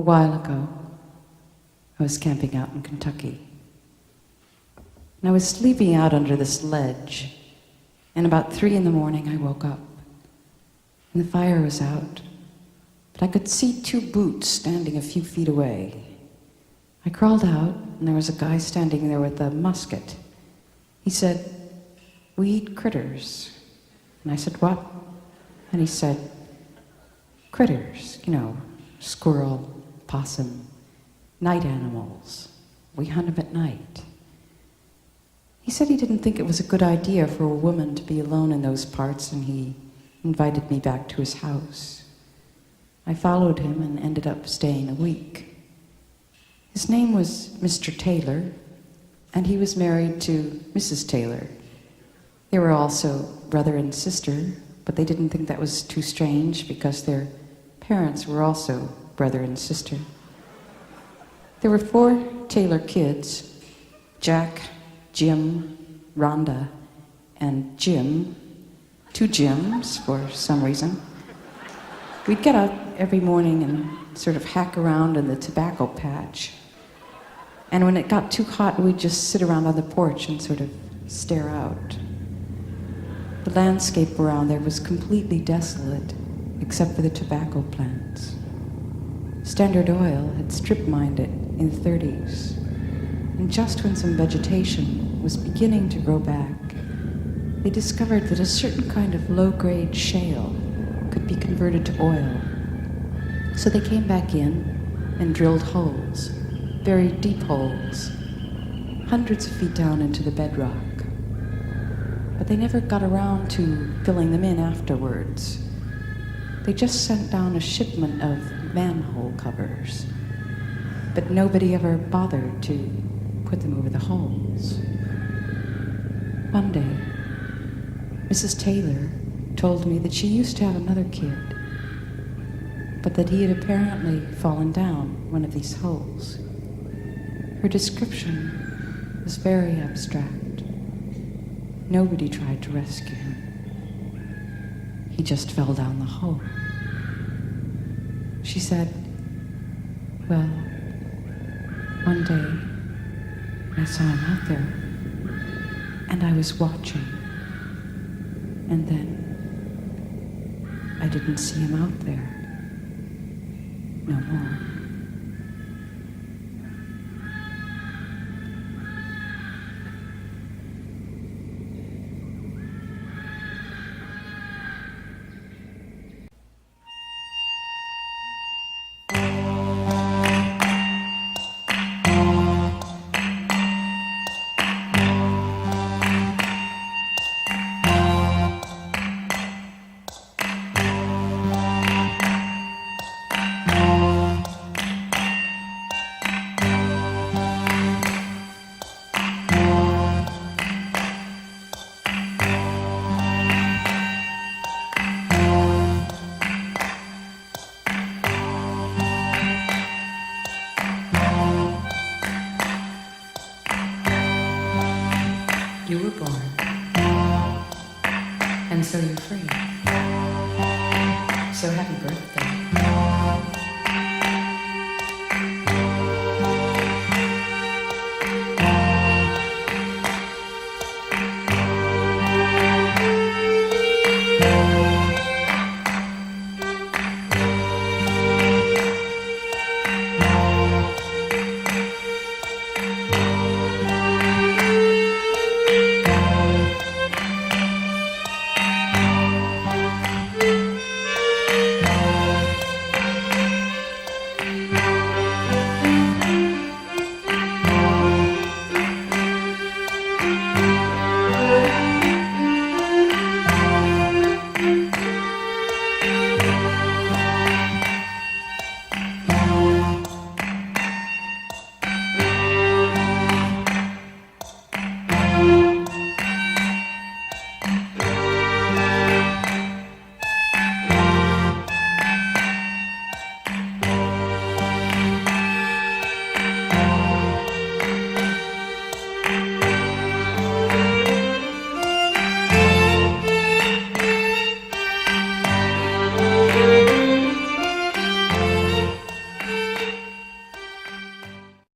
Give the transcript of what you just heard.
A while ago, I was camping out in Kentucky. And I was sleeping out under this ledge, and about 3 in the morning I woke up, and the fire was out, but I could see 2 boots standing a few feet away. I crawled out, and there was a guy standing there with a musket. He said, "We eat critters." And I said, "What?" And he said, "Critters, squirrel, possum, night animals. We hunt them at night." He said he didn't think it was a good idea for a woman to be alone in those parts, and he invited me back to his house. I followed him and ended up staying a week. His name was Mr. Taylor, and he was married to Mrs. Taylor. They were also brother and sister, but they didn't think that was too strange because their parents were also brother and sister. There were 4 Taylor kids: Jack, Jim, Rhonda, and Jim. 2 Jims for some reason. We'd get up every morning and sort of hack around in the tobacco patch. And when it got too hot, we'd just sit around on the porch and sort of stare out. The landscape around there was completely desolate, except for the tobacco plants. Standard Oil had strip mined it in the 30s. And just when some vegetation was beginning to grow back, they discovered that a certain kind of low-grade shale could be converted to oil. So they came back in and drilled holes, very deep holes, hundreds of feet down into the bedrock. But they never got around to filling them in afterwards. They just sent down a shipment of manhole covers, but nobody ever bothered to put them over the holes. One day, Mrs. Taylor told me that she used to have another kid, but that he had apparently fallen down one of these holes. Her description was very abstract. Nobody tried to rescue him. He just fell down the hole. She said, "Well, one day I saw him out there, and I was watching, and then I didn't see him out there no more."